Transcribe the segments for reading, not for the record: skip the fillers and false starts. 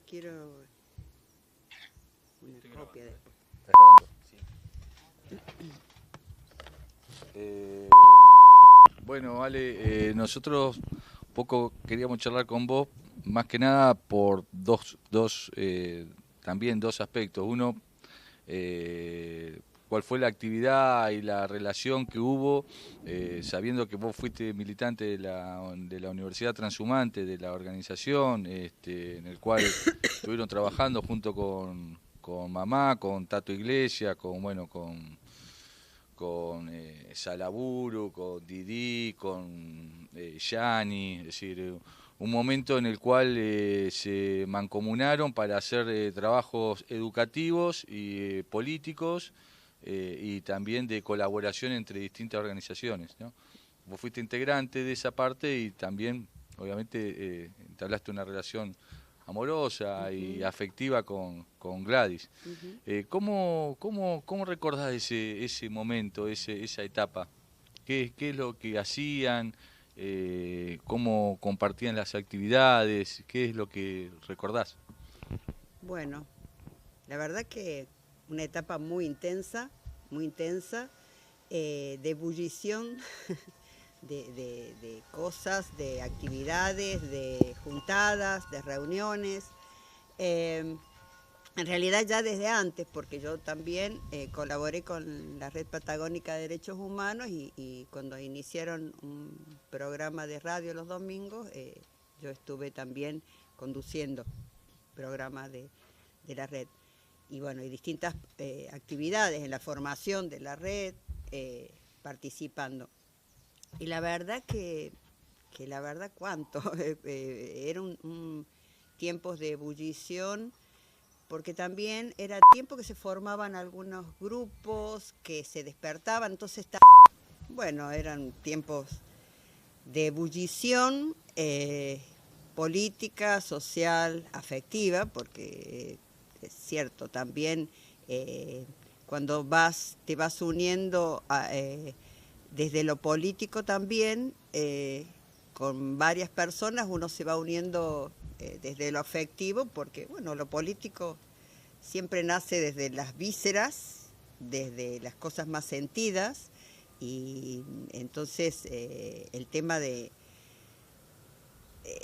quiero una copia de... ¿Estás grabando? Sí. Bueno, Ale, nosotros un poco queríamos charlar con vos, más que nada por también dos aspectos. Uno, cuál fue la actividad y la relación que hubo, sabiendo que vos fuiste militante de la Universidad Transhumante, de la organización, en el cual estuvieron trabajando junto con mamá, con Tato Iglesias, con Salaburu, con Didi, con Yani, es decir, un momento en el cual se mancomunaron para hacer trabajos educativos y políticos y también de colaboración entre distintas organizaciones, ¿no? Vos fuiste integrante de esa parte y también, obviamente, entablaste una relación amorosa y afectiva con Gladys. Ujú. ¿Cómo recordás ese momento, esa etapa? ¿Qué es lo que hacían? ¿Cómo compartían las actividades? ¿Qué es lo que recordás? Bueno, la verdad que una etapa muy intensa, de ebullición de cosas, de actividades, de juntadas, de reuniones. Eh, en realidad ya desde antes, porque yo también colaboré con la Red Patagónica de Derechos Humanos y cuando iniciaron un programa de radio los domingos, yo estuve también conduciendo programas de la red. Y bueno, y distintas actividades en la formación de la red, participando. Y la verdad que la verdad cuánto, era un tiempos de ebullición, porque también era tiempo que se formaban algunos grupos, que se despertaban, entonces bueno, eran tiempos de ebullición política, social, afectiva, porque es cierto, también cuando te vas uniendo desde lo político también, con varias personas uno se va uniendo desde lo afectivo, porque bueno, lo político siempre nace desde las vísceras, desde las cosas más sentidas, y entonces el tema de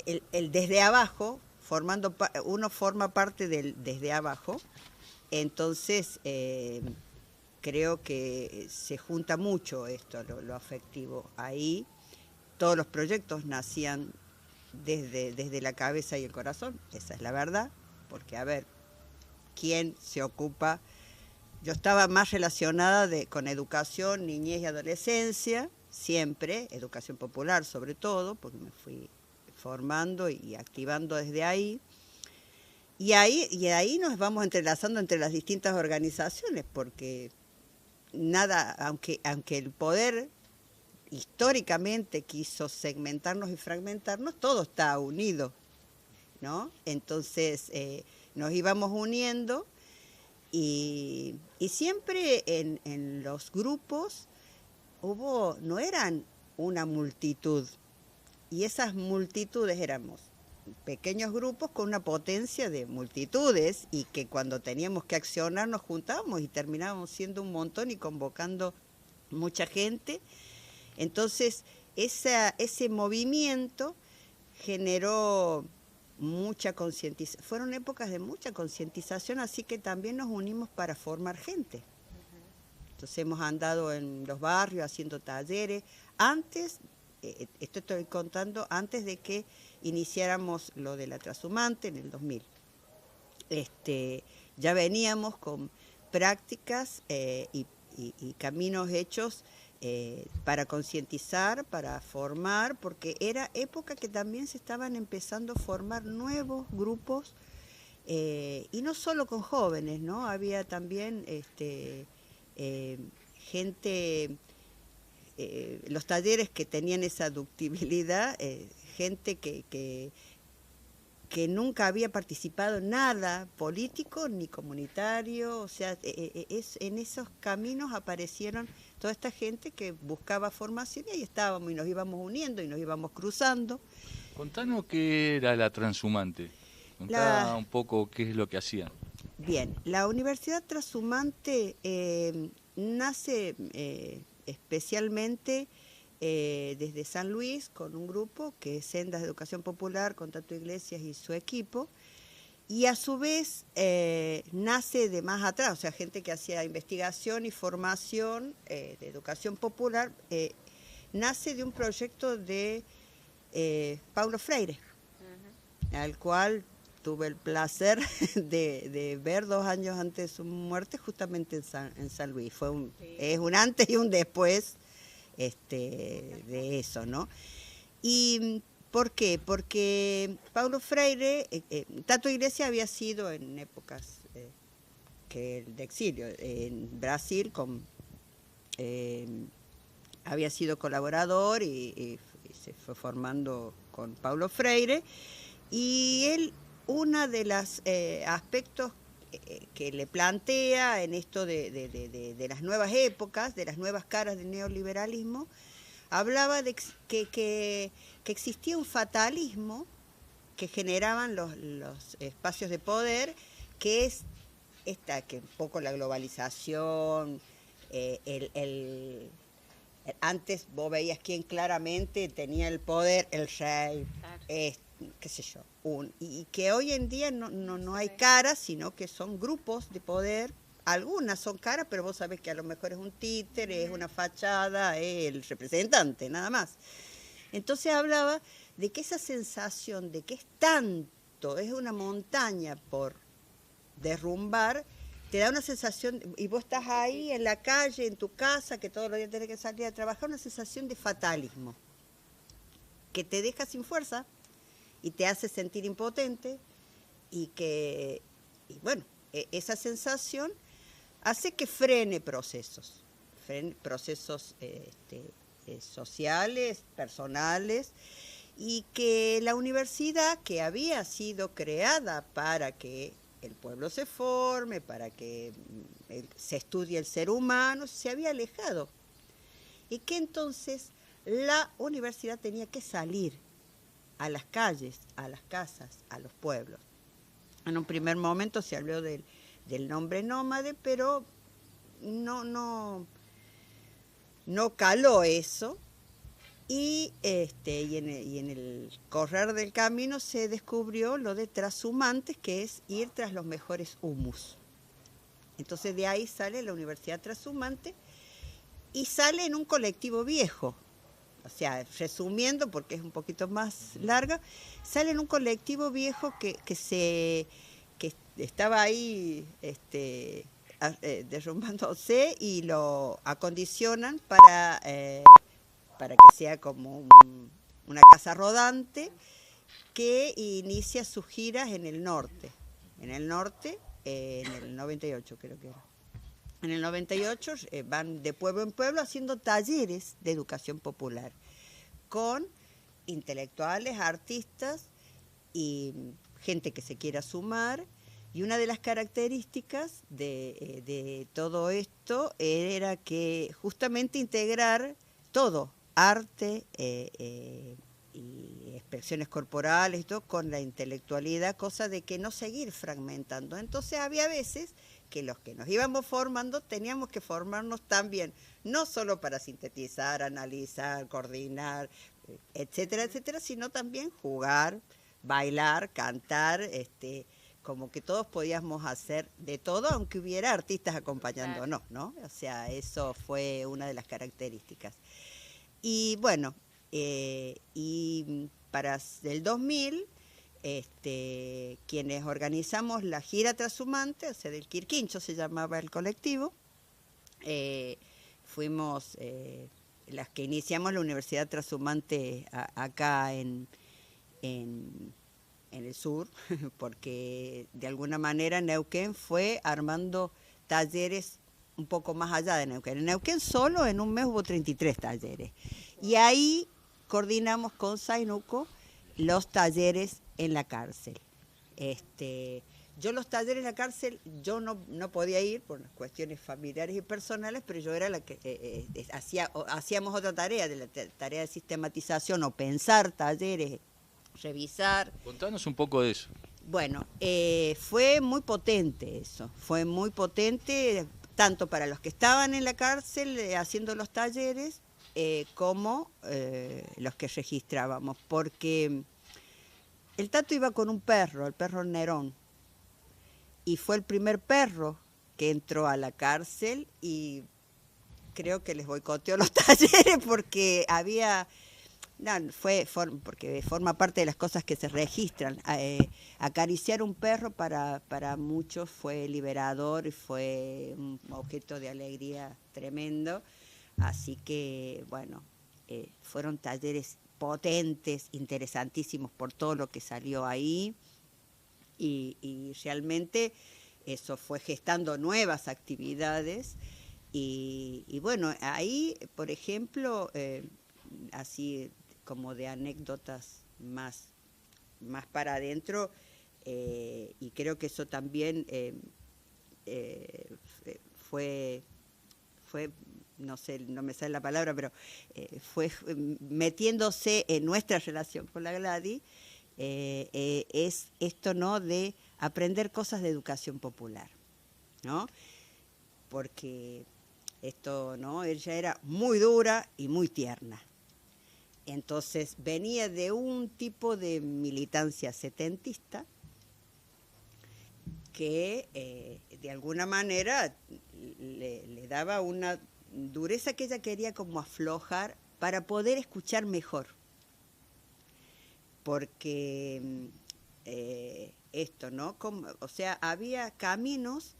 el desde abajo, uno forma parte del desde abajo, entonces creo que se junta mucho esto, lo afectivo. Ahí todos los proyectos nacían desde la cabeza y el corazón, esa es la verdad, porque a ver, ¿quién se ocupa? Yo estaba más relacionada con educación, niñez y adolescencia, siempre, educación popular sobre todo, porque me fui formando y activando desde ahí. Y ahí nos vamos entrelazando entre las distintas organizaciones, porque nada, aunque el poder históricamente quiso segmentarnos y fragmentarnos, todo está unido, ¿no? Entonces nos íbamos uniendo y siempre en los grupos no eran una multitud, y esas multitudes éramos pequeños grupos con una potencia de multitudes, y que cuando teníamos que accionar nos juntábamos y terminábamos siendo un montón y convocando mucha gente. Entonces ese movimiento generó mucha concientización, fueron épocas de mucha concientización, así que también nos unimos para formar gente. Entonces hemos andado en los barrios haciendo talleres. Antes, esto estoy contando, antes de que iniciáramos lo de la Transhumante en el 2000. Ya veníamos con prácticas y caminos hechos para concientizar, para formar, porque era época que también se estaban empezando a formar nuevos grupos, y no solo con jóvenes, ¿no? Había también gente, los talleres que tenían esa ductibilidad, gente que nunca había participado en nada político ni comunitario, o sea, en esos caminos aparecieron toda esta gente que buscaba formación, y ahí estábamos y nos íbamos uniendo y nos íbamos cruzando. Contanos qué era la Transhumante. Contá un poco qué es lo que hacían. Bien, la Universidad Trashumante nace especialmente desde San Luis con un grupo que es Sendas de Educación Popular, con Tato Iglesias y su equipo, y a su vez nace de más atrás, o sea, gente que hacía investigación y formación de educación popular, nace de un proyecto de Paulo Freire, al cual tuve el placer de ver 2 años antes de su muerte, justamente en San Luis. Es un antes y un después de eso, ¿no? ¿Y por qué? Porque Paulo Freire, Tato Iglesias había sido en épocas de exilio en Brasil, había sido colaborador y se fue formando con Paulo Freire, y él, uno de los aspectos que le plantea en esto de las nuevas épocas, de las nuevas caras del neoliberalismo, hablaba de que existía un fatalismo que generaban los espacios de poder, que es que un poco la globalización, antes vos veías quién claramente tenía el poder, el rey, claro. Qué sé yo, y que hoy en día no hay caras, sino que son grupos de poder. Algunas son caras, pero vos sabés que a lo mejor es un títere, es una fachada, es el representante, nada más. Entonces hablaba de que esa sensación de que es tanto, es una montaña por derrumbar, te da una sensación, y vos estás ahí en la calle, en tu casa, que todos los días tenés que salir a trabajar, una sensación de fatalismo, que te deja sin fuerza y te hace sentir impotente, y bueno, esa sensación hace que frene procesos sociales, personales, y que la universidad, que había sido creada para que el pueblo se forme, para que se estudie el ser humano, se había alejado. Y que entonces la universidad tenía que salir a las calles, a las casas, a los pueblos. En un primer momento se habló del nombre nómade, pero no caló eso. Y en el correr del camino se descubrió lo de trashumantes, que es ir tras los mejores humus. Entonces de ahí sale la Universidad Trashumante, y sale en un colectivo viejo. O sea, resumiendo, porque es un poquito más larga, sale en un colectivo viejo que estaba ahí derrumbándose, y lo acondicionan para que sea como una casa rodante que inicia sus giras en el norte. En el 98 creo que era. En el 98 van de pueblo en pueblo haciendo talleres de educación popular con intelectuales, artistas y gente que se quiera sumar. Y una de las características de todo esto era que justamente integrar todo, arte y expresiones corporales, todo, con la intelectualidad, cosa de que no seguir fragmentando. Entonces había veces que los que nos íbamos formando teníamos que formarnos también, no solo para sintetizar, analizar, coordinar, etcétera, etcétera, sino también jugar, bailar, cantar, como que todos podíamos hacer de todo, aunque hubiera artistas acompañándonos, ¿no? O sea, eso fue una de las características. Y bueno, y para el 2000, quienes organizamos la gira trashumante, o sea, del Quirquincho se llamaba el colectivo, fuimos las que iniciamos la Universidad Trashumante acá en el sur, porque de alguna manera Neuquén fue armando talleres un poco más allá de Neuquén. En Neuquén solo en un mes hubo 33 talleres. Y ahí coordinamos con Sainuco los talleres en la cárcel. Yo los talleres en la cárcel, yo no podía ir por cuestiones familiares y personales, pero yo era la que hacíamos otra tarea, de la tarea de sistematización o pensar talleres, revisar. Contanos un poco de eso. Bueno, fue muy potente eso, fue muy potente tanto para los que estaban en la cárcel haciendo los talleres como los que registrábamos, porque el Tato iba con un perro, el perro Nerón, y fue el primer perro que entró a la cárcel y creo que les boicoteó los talleres porque había... No, porque forma parte de las cosas que se registran. Acariciar un perro para muchos fue liberador y fue un objeto de alegría tremendo. Así que, bueno, fueron talleres potentes, interesantísimos por todo lo que salió ahí. Y realmente eso fue gestando nuevas actividades. Y bueno, ahí, por ejemplo, así como de anécdotas más para adentro, y creo que eso también fue, no sé, no me sale la palabra, pero fue metiéndose en nuestra relación con la Gladys, es esto, ¿no?, de aprender cosas de educación popular, ¿no? Porque esto, ¿no?, ella era muy dura y muy tierna. Entonces venía de un tipo de militancia setentista que de alguna manera le daba una dureza que ella quería como aflojar para poder escuchar mejor. Porque esto, ¿no? O sea, había caminos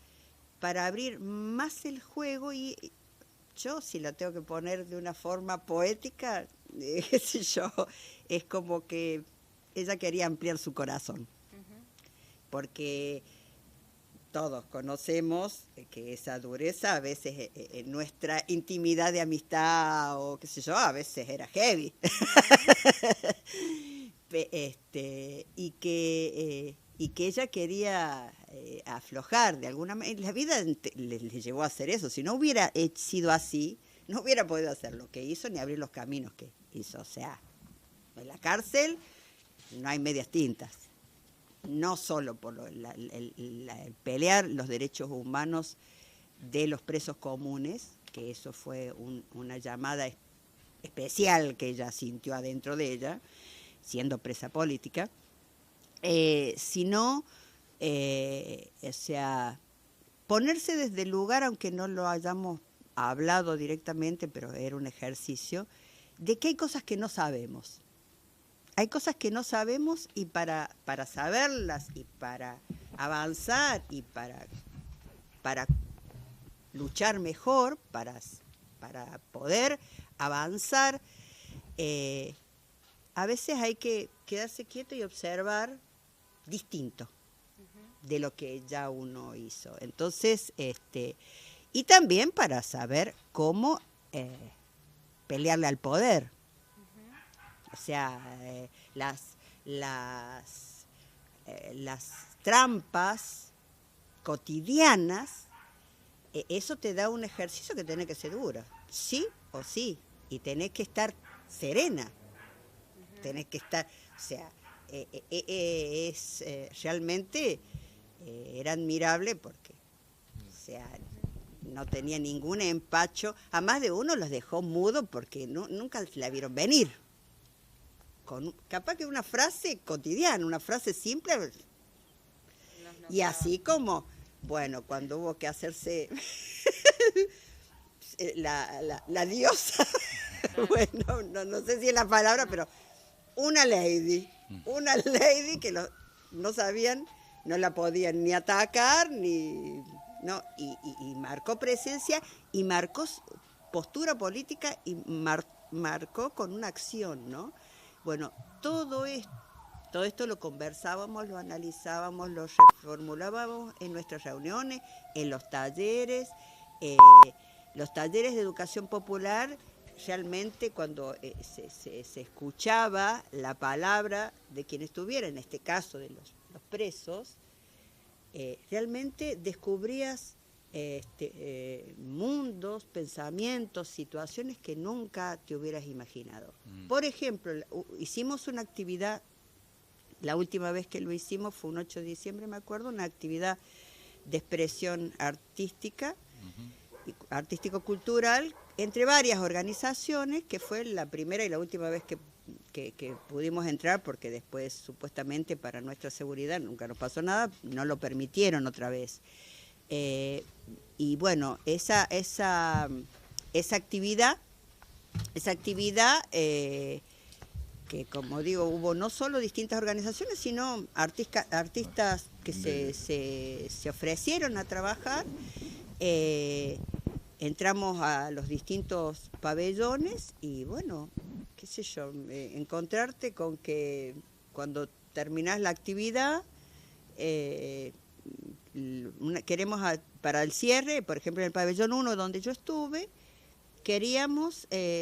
para abrir más el juego y yo, si lo tengo que poner de una forma poética, qué sé yo, es como que ella quería ampliar su corazón. Porque todos conocemos que esa dureza a veces en nuestra intimidad de amistad o qué sé yo, a veces era heavy. Y que ella quería aflojar de alguna manera. La vida le llevó a hacer eso. Si no hubiera sido así, no hubiera podido hacer lo que hizo ni abrir los caminos que hizo. O sea, en la cárcel no hay medias tintas. No solo por el pelear los derechos humanos de los presos comunes, que eso fue una llamada especial que ella sintió adentro de ella, siendo presa política, sino, o sea, ponerse desde el lugar, aunque no lo hayamos hablado directamente, pero era un ejercicio, de que hay cosas que no sabemos. Hay cosas que no sabemos y para saberlas y para avanzar y para luchar mejor, para poder avanzar, a veces hay que quedarse quieto y observar distinto de lo que ya uno hizo. Entonces, y también para saber cómo pelearle al poder. O sea, las trampas cotidianas, eso te da un ejercicio que tenés que ser duro, sí o sí, y tenés que estar serena, tenés que estar, o sea, realmente era admirable porque, o sea, no tenía ningún empacho, a más de uno los dejó mudo porque nunca la vieron venir. Capaz que una frase cotidiana, una frase simple, y así como, bueno, cuando hubo que hacerse la diosa, bueno, no sé si es la palabra, pero una lady que no sabían, no la podían ni atacar, ni no, y marcó presencia y marcó postura política y marcó con una acción, ¿no? Bueno, todo esto lo conversábamos, lo analizábamos, lo reformulábamos en nuestras reuniones, en los talleres de educación popular. Realmente cuando se escuchaba la palabra de quien estuviera, en este caso de los presos, realmente descubrías mundos, pensamientos, situaciones que nunca te hubieras imaginado. Por ejemplo, hicimos una actividad La última vez que lo hicimos fue un 8 de diciembre, me acuerdo, una actividad de expresión artística, artístico-cultural, entre varias organizaciones, que fue la primera y la última vez que pudimos entrar, porque después, supuestamente, para nuestra seguridad, nunca nos pasó nada, no lo permitieron otra vez. Y bueno, esa actividad, que como digo, hubo no solo distintas organizaciones, sino artistas que se ofrecieron a trabajar. Entramos a los distintos pabellones y bueno, qué sé yo, encontrarte con que cuando terminás la actividad, queremos para el cierre, por ejemplo en el pabellón 1 donde yo estuve,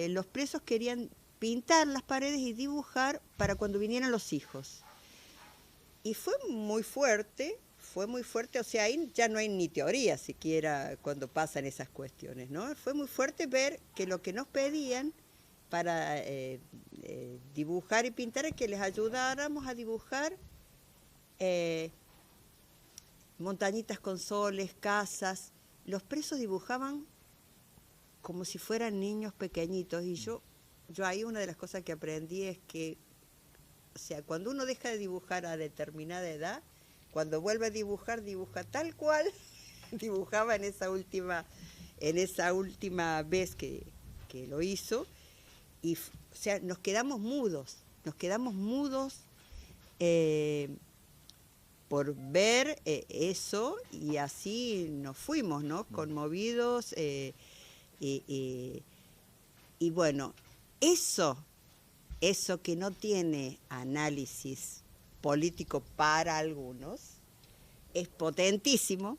los presos querían pintar las paredes y dibujar para cuando vinieran los hijos. Y fue muy fuerte, o sea, ahí ya no hay ni teoría siquiera cuando pasan esas cuestiones, ¿no? Fue muy fuerte ver que lo que nos pedían para dibujar y pintar es que les ayudáramos a dibujar montañitas con soles, casas. Los presos dibujaban como si fueran niños pequeñitos y yo ahí una de las cosas que aprendí es que, o sea, cuando uno deja de dibujar a determinada edad, cuando vuelve a dibujar, dibuja tal cual dibujaba en esa última vez que lo hizo. Y, o sea, nos quedamos mudos por ver eso, y así nos fuimos, ¿no? Conmovidos. Y bueno, eso que no tiene análisis político para algunos, es potentísimo,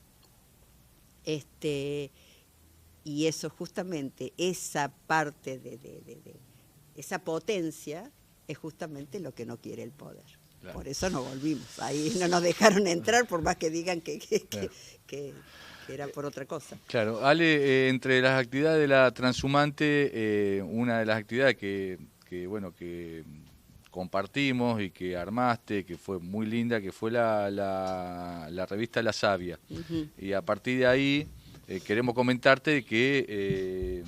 y eso justamente, esa parte de esa potencia, es justamente lo que no quiere el poder. Claro. Por eso nos volvimos, ahí no nos dejaron entrar, por más que digan que era por otra cosa. Claro, Ale, entre las actividades de la Transhumante, una de las actividades que compartimos y que armaste, que fue muy linda, que fue la revista La Savia. Uh-huh. Y a partir de ahí queremos comentarte que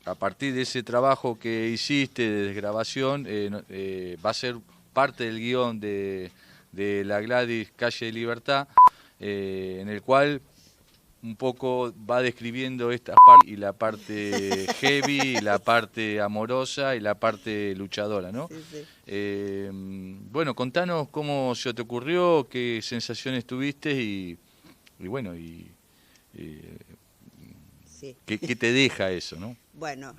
a partir de ese trabajo que hiciste de desgrabación, va a ser parte del guión de la Gladys Calle de Libertad, en el cual un poco va describiendo esta parte, y la parte heavy, y la parte amorosa, y la parte luchadora, ¿no? Sí, sí. Bueno, contanos cómo se te ocurrió, qué sensaciones tuviste y sí. ¿Qué te deja eso, ¿no? Bueno,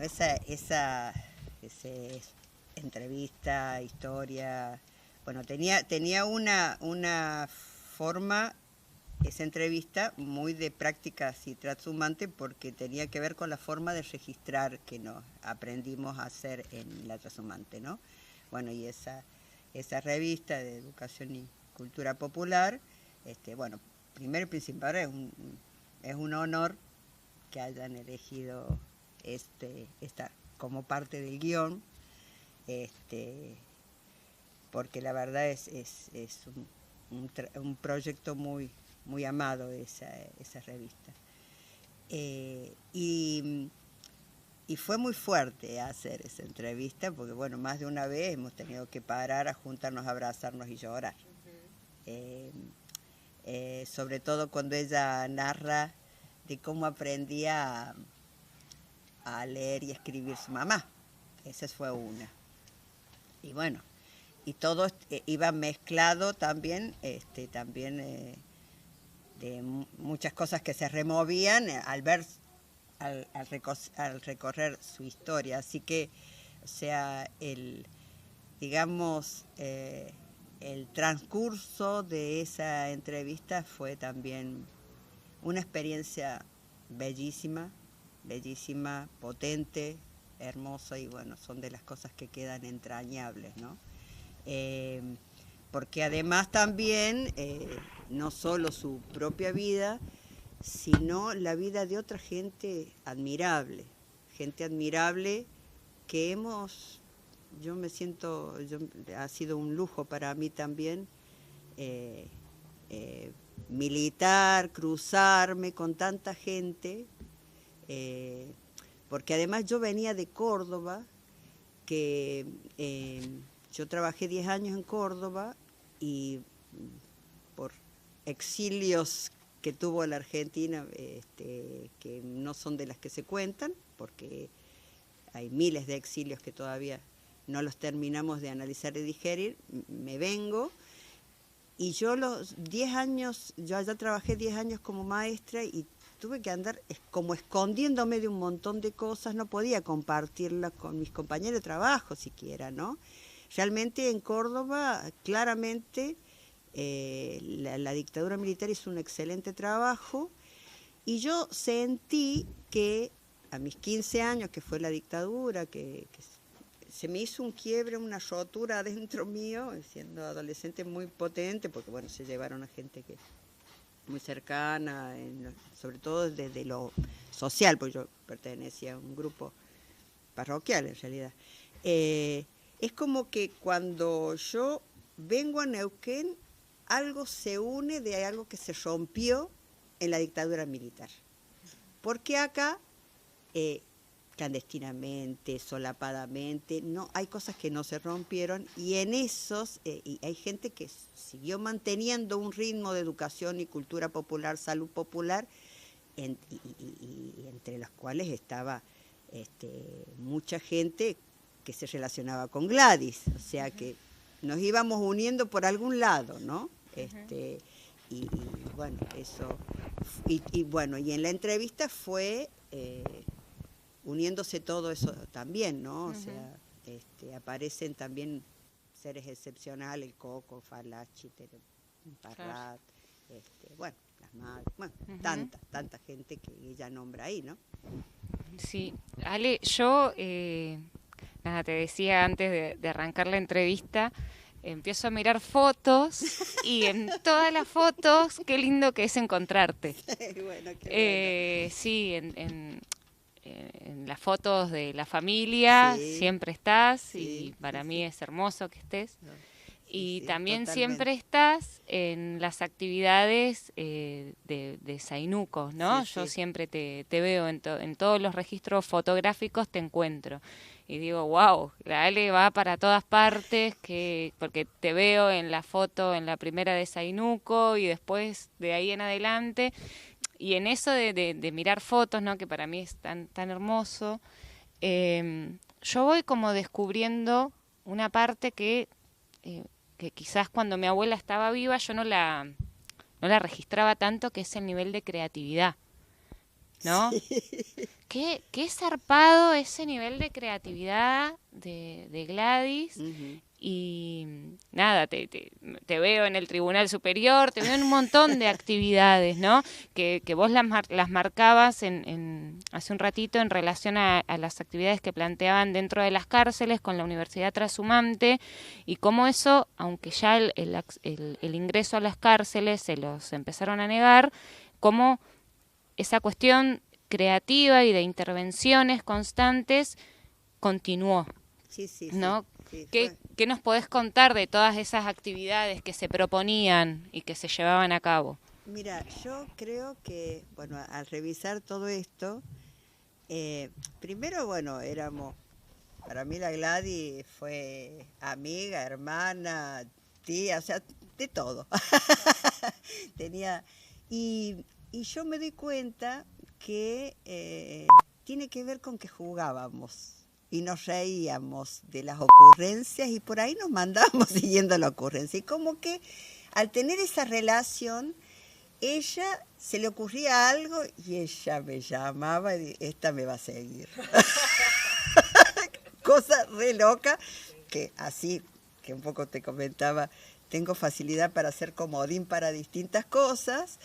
esa entrevista, historia, bueno, tenía una forma, esa entrevista, muy de práctica así transhumante, porque tenía que ver con la forma de registrar que nos aprendimos a hacer en la transhumante, ¿no? Bueno, y esa revista de educación y cultura popular, bueno, primero y principal es un honor que hayan elegido esta como parte del guión, porque la verdad es un proyecto muy amado, esa revista. Y fue muy fuerte hacer esa entrevista, porque bueno, más de una vez hemos tenido que parar a juntarnos, abrazarnos y llorar. Uh-huh. Sobre todo cuando ella narra de cómo aprendía a leer y escribir su mamá. Esa fue una. Y bueno, y todo iba mezclado también, de muchas cosas que se removían al recorrer su historia. Así que, o sea, el transcurso de esa entrevista fue también una experiencia bellísima, potente, hermosa, y bueno, son de las cosas que quedan entrañables, ¿no? Porque además también, no solo su propia vida, sino la vida de otra gente admirable que hemos yo me siento, ha sido un lujo para mí también militar, cruzarme con tanta gente, porque además yo venía de Córdoba, que yo trabajé 10 años en Córdoba y por exilios que tuvo la Argentina, que no son de las que se cuentan, porque hay miles de exilios que todavía no los terminamos de analizar y digerir, me vengo, y yo los 10 años, yo allá trabajé 10 años como maestra y tuve que andar como escondiéndome de un montón de cosas, no podía compartirlas con mis compañeros de trabajo siquiera, ¿no? Realmente en Córdoba, claramente, la dictadura militar hizo un excelente trabajo y yo sentí que a mis 15 años, que fue la dictadura, que se me hizo un quiebre, una rotura adentro mío, siendo adolescente muy potente, porque bueno, se llevaron a gente que muy cercana, sobre todo desde lo social, porque yo pertenecía a un grupo parroquial en realidad. Es como que cuando yo vengo a Neuquén, algo se une de algo que se rompió en la dictadura militar. Porque acá, clandestinamente, solapadamente, no, hay cosas que no se rompieron y en esos, y hay gente que siguió manteniendo un ritmo de educación y cultura popular, salud popular, y entre las cuales estaba mucha gente que se relacionaba con Gladys, o sea que nos íbamos uniendo por algún lado, ¿no? Y bueno, eso, y bueno, y en la entrevista fue uniéndose todo eso también, ¿no? O sea, aparecen también seres excepcionales, el Coco, Falachi, Parrat, bueno, las madres, bueno, tanta gente que ella nombra ahí, ¿no? Sí, Ale, yo, nada, te decía antes de arrancar la entrevista, empiezo a mirar fotos y en todas las fotos, qué lindo que es encontrarte. Bueno, qué bueno. Sí, en las fotos de la familia Sí, siempre estás sí, y para sí, mí sí. es hermoso que estés. No, Y sí, también totalmente. siempre estás en las actividades de Zainuco, ¿no? Sí, Yo sí. siempre te veo en todos los registros fotográficos, te encuentro. Y digo, wow, la Ale va para todas partes, porque te veo en la foto, en la primera de Zainuco y después de ahí en adelante. Y en eso de mirar fotos, ¿no? Que para mí es tan hermoso, yo voy como descubriendo una parte que quizás cuando mi abuela estaba viva yo no la registraba tanto, que es el nivel de creatividad, ¿no? Sí. Qué zarpado ese nivel de creatividad de Gladys. Y nada, te veo en el Tribunal Superior, te veo en un montón de actividades, ¿no? Que vos las marcabas hace un ratito en relación a las actividades que planteaban dentro de las cárceles con la Universidad Trashumante, y cómo eso, aunque ya el ingreso a las cárceles se los empezaron a negar, cómo esa cuestión creativa y de intervenciones constantes continuó, Sí, sí, ¿no? sí, ¿Qué nos podés contar de todas esas actividades que se proponían y que se llevaban a cabo? Mira, yo creo que, bueno, al revisar todo esto, primero, bueno, para mí la Gladys fue amiga, hermana, tía, o sea, de todo. Y yo me doy cuenta que tiene que ver con que jugábamos y nos reíamos de las ocurrencias y por ahí nos mandábamos siguiendo la ocurrencia. Y como que al tener esa relación, ella se le ocurría algo y ella me llamaba y esta me va a seguir. Cosa re loca, que así, que un poco te comentaba, tengo facilidad para hacer comodín para distintas cosas.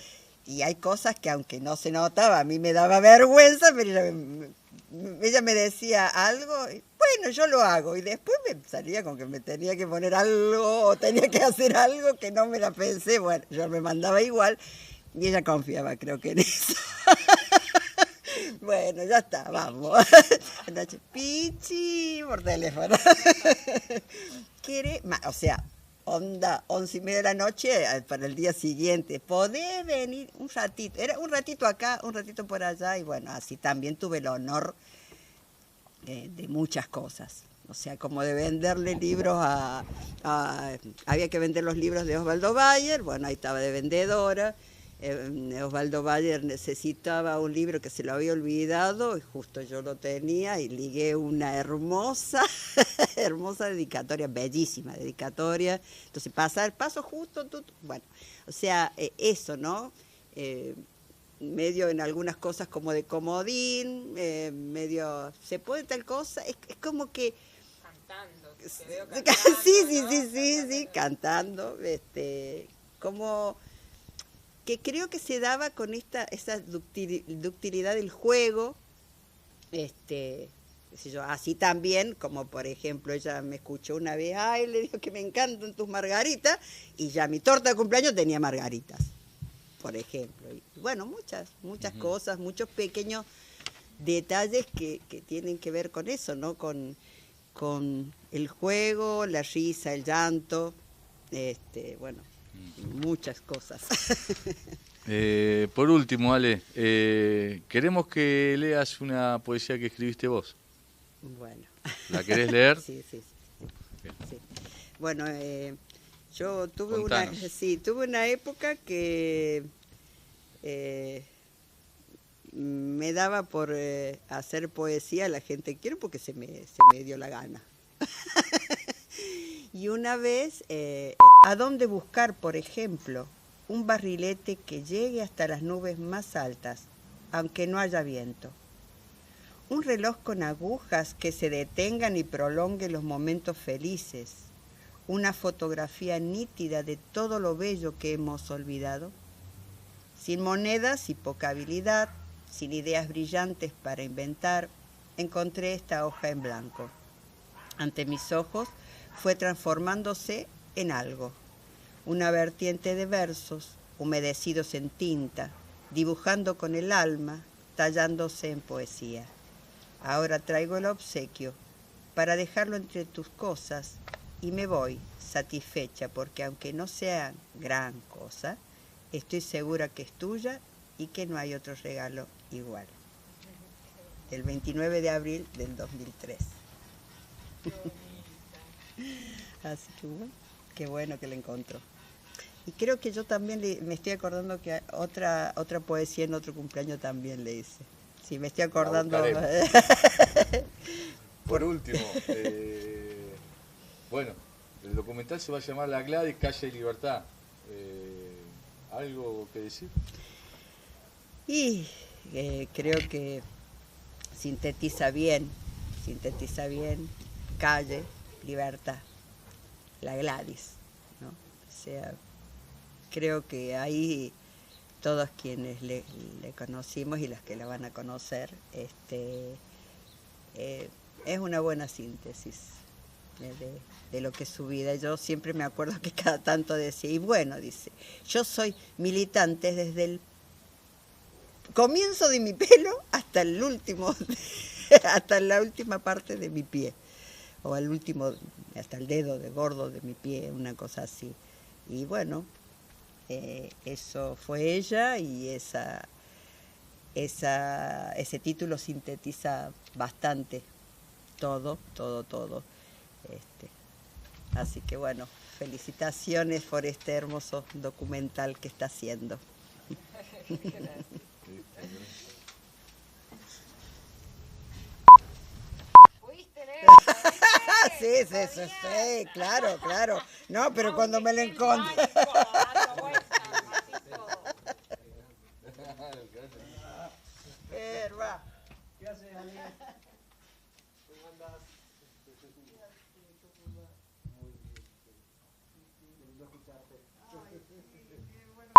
Y hay cosas que aunque no se notaba, a mí me daba vergüenza, pero ella me decía algo, y bueno, yo lo hago. Y después me salía con que me tenía que poner algo, o tenía que hacer algo que no me la pensé. Bueno, yo me mandaba igual, y ella confiaba, creo que en eso. Bueno, ya está, vamos. Anoche, Pichi, por teléfono. O sea, onda, 11:30 de la noche para el día siguiente. ¿Podés venir un ratito? Era un ratito acá, un ratito por allá, y bueno, así también tuve el honor de muchas cosas. O sea, como de venderle libros había que vender los libros de Osvaldo Bayer, bueno, ahí estaba de vendedora. Osvaldo Bayer necesitaba un libro que se lo había olvidado y justo yo lo tenía y ligué una hermosa, hermosa dedicatoria, bellísima dedicatoria. Entonces paso justo, bueno, o sea, eso, ¿no? Medio en algunas cosas como de comodín, medio, ¿se puede tal cosa? Es como que... Cantando, te veo cantando, sí, cantando, como que creo que se daba con esa ductilidad del juego, qué sé yo, así también, como por ejemplo, ella me escuchó una vez, ay, le dijo que me encantan tus margaritas, y ya mi torta de cumpleaños tenía margaritas, por ejemplo. Y bueno, muchas cosas, muchos pequeños detalles que tienen que ver con eso, ¿no? Con el juego, la risa, el llanto, bueno, muchas cosas. Por último, Ale, queremos que leas una poesía que escribiste vos. Bueno. ¿La querés leer? Sí. Bueno, yo tuve Contanos. tuve una época que me daba por hacer poesía a la gente que quiero porque se me dio la gana. Y una vez, ¿a dónde buscar, por ejemplo, un barrilete que llegue hasta las nubes más altas, aunque no haya viento? Un reloj con agujas que se detengan y prolongue los momentos felices. Una fotografía nítida de todo lo bello que hemos olvidado. Sin monedas y poca habilidad, sin ideas brillantes para inventar, encontré esta hoja en blanco. Ante mis ojos fue transformándose en algo. Una vertiente de versos, humedecidos en tinta, dibujando con el alma, tallándose en poesía. Ahora traigo el obsequio para dejarlo entre tus cosas y me voy satisfecha porque aunque no sea gran cosa, estoy segura que es tuya y que no hay otro regalo igual. El 29 de abril del 2003. Así que bueno, qué bueno que la encontró. Y creo que yo también me estoy acordando que otra poesía en otro cumpleaños también le hice. Sí, me estoy acordando. Por último, bueno, el documental se va a llamar La Gladys, Calle y Libertad. ¿Algo que decir? Y creo que sintetiza bien, calle, libertad, la Gladys, ¿no? O sea, creo que ahí todos quienes le conocimos y los que la van a conocer, es una buena síntesis de lo que es su vida. Yo siempre me acuerdo que cada tanto decía, y bueno, dice, yo soy militante desde el comienzo de mi pelo hasta el último, hasta la última parte de mi pie, o al último, hasta el dedo de gordo de mi pie, una cosa así. Y bueno, eso fue ella y ese título sintetiza bastante todo. Así que bueno, felicitaciones por este hermoso documental que está haciendo. Sí, claro. No, pero cuando me lo encontré. ¿Qué haces, Ale? ¿Cómo andás? Muy bien. Lindo escucharte. Ay, sí, qué bueno.